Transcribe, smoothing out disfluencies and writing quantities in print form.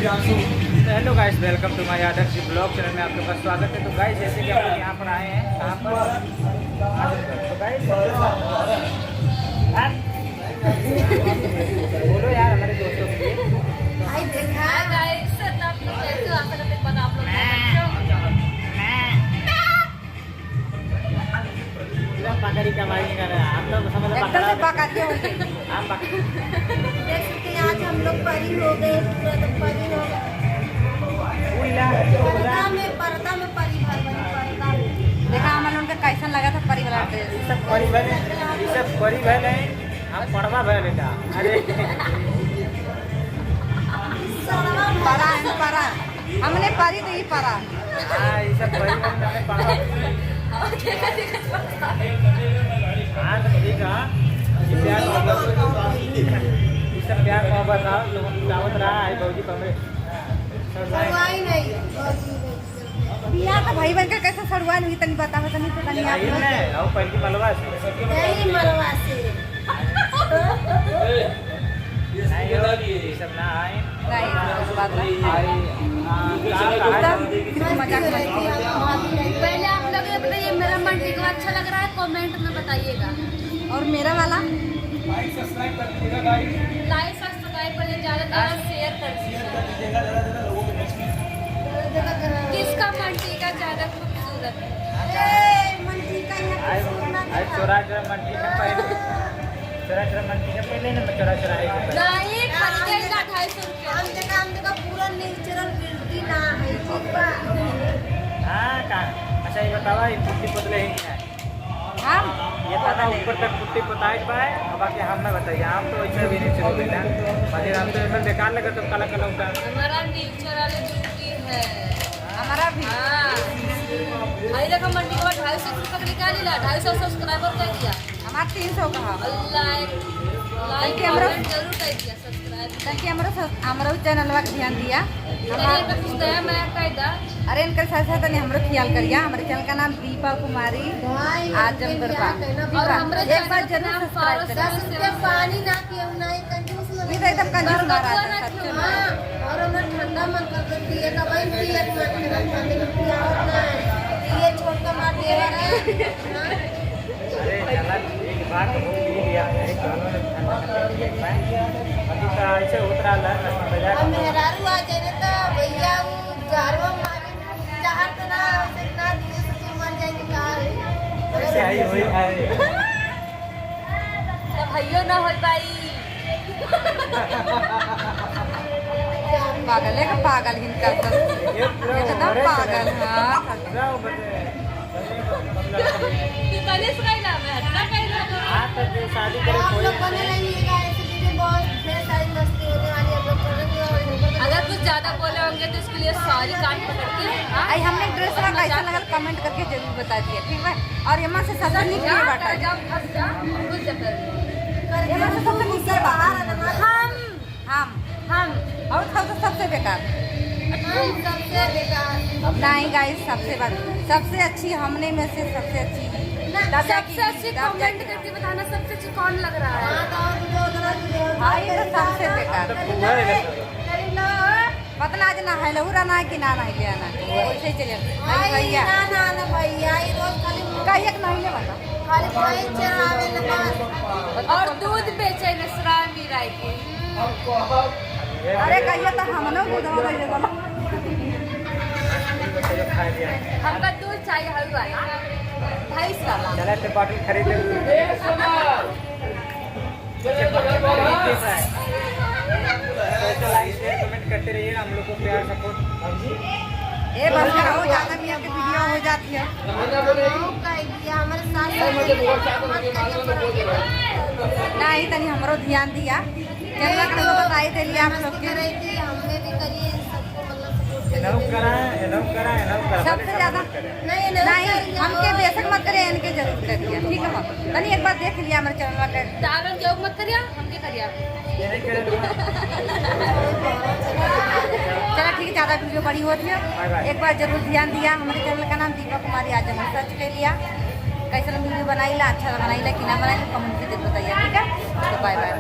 Hello guys, welcome to my Adarsh blog channel में आपका स्वागत है। तो गाइस जैसे कि हम यहाँ पर आए हैं, कहाँ पर तो गाइस बोलो यार हमारे दोस्तों के लिए। पकड़ी कमाई नहीं कर रहे हैं हम लोग, समझ लो आज हम लोग परी हो गए, परी हो गए। पर्दा में परी भर बनी, पर्दा में। देखा हमारे उनका कैसा लगा था परी वाला ड्रेस। ये सब परी भले हैं, हम पड़वा भले था। अरे परा है परा, हमने परी तो ही परा। हाँ ये सब परी भले हमने पड़वा। हाँ तो ठीक है, ये सब प्यार मोहब्बत था, लोगों की दावत रहा है। भौजी कमरे सड़वाई नहीं, बिया का भाई बन के कैसा सड़ुआ नहीं तनी बताओ तनी तो तनी आप लोग। आओ पहली मलवा से नहीं मलवा से नहीं हो, ये सब ना आए नहीं उस बात नहीं। मजाक पहले आप लोग ये बताइए, मेरा मंडी को अच्छा लग रहा है, कमेंट में बताइएगा। और मेरा वाला लाइक सब्सक्राइब कर लीजिए, ज़्यादा शेयर कर दीजिएगा। किसका मंडी का ज़्यादा खूबसूरत है? मंडी का चौरा मंडी के पहले ना चौरा है नहीं, खरीदेगा 250 रुपये। हम देखा पूरा नेचुरल ब्यूटी ना है। हाँ कहाँ। अच्छा ये बतावा, ये पुट्टी पुतले ही है हम ये पता ऊपर तक पुट्टी पुताई पाए, बाकी हम ना बताइए। हम तो ऐसे भी नहीं शुरू हुई ना, बाकी हम तो एकदम बेकार लगा तो काला काला होता। हमारा नेचुरल ब्यूटी है हमारा भी। भाई देखो मंडी के बाद 250 रुपये का निकाली ला, 250 सब्सक्राइबर कर दिया। हमारा 300 कहा। लाइक कैमरा जरूर कर दिया, सब्सक्राइब। ताकि हमारा चैनलवा के ध्यान दिया। हमारे कुछ दया मैं कायदा। अरे इनका साथ साथ हमरो ख्याल करिया। हमारे चैनल का नाम दीपा कुमारी आजमगढ़ बा। और हमारे एक बार जरूर सब्सक्राइब करिए। पानी ना पियो, ना कंजूस ना। ये तो एकदम कंजूस महाराज है सच में। और हमें ठंडा मन कर दिए ना भाई, पिए ये छोड़ कर मार दे रहा है। अरे चला एक बात हो लिया है, दोनों ने ऐसे उतरा ला बाजार अब मेहरारू आ जाए तो भैया वो जारवा मारे चाहत ना ना दिए से मर जाएंगे कार। ऐसे आई हुई है। तो भैया ना हो पाई। पागल है का पागल इनका सब एकदम पागल। हाँ कलेश कैला में हटना कैला। हाँ तो शादी करे आप कोई लोग बने रहिएगा, ऐसे वीडियो बहुत ढेर सारी मस्ती होने वाली है। हम लोग करेंगे और अगर कुछ ज्यादा बोले होंगे तो इसके लिए सॉरी काट पकड़ के। आई हमने ड्रेस का कैसा लगा कमेंट करके जरूर बता दिया, ठीक है। और यहाँ से सबसे नीचे बाटा यहाँ से सबसे नीचे बाहर हम और सबसे बेकार सबसे बेकार। नहीं गाइस, सबसे अच्छी हमने में से सबसे अच्छी सबसे अच्छी कमेंट करके बताना सबसे अच्छी कौन लग रहा है। हाँ ये तो सबसे बेकार। पता आज ना है लहूरा ना कि ना नहीं ले आना वैसे ही चले भैया भैया कहिए कि नहीं ले बता खाली भाई चढ़ावे न बस। और दूध बेचे न श्राव मीराई के। अरे कहिए तो हम लोग दूध हो गए बोलो। हमका दूध चाहिए हलवा 250 वाला। चला तो बॉटल खरीद ले। लाइक शेयर कमेंट करते रहिए, हम लोग को प्यार सपोर्ट। ये बस करो ज़्यादा भी आपकी वीडियो हो जाती है। हमारे साथ नहीं तनी हमरो ध्यान दिया चल तो बताई दिली आप लोग के। हमने भी करिए सबको, मतलब एलाउ करा सबसे ज्यादा नहीं हमके बेशक मत करिए, इनके जरूर करिए, ठीक है। मत तनी एक बार देख लिया हमारे चैनल का दावन जोग मत करिए, हमके करिए। चलो ठीक है, ज़्यादा वीडियो बड़ी होती है। एक बार जरूर ध्यान दिया। हमारे चैनल का नाम दीपा कुमारी आजमगढ़ सर्च कर लिया। कैसा वीडियो बनाई ला, अच्छा बनाई ला कि ना बनाई कमेंट करके बताइए, ठीक है। तो बाय बाय।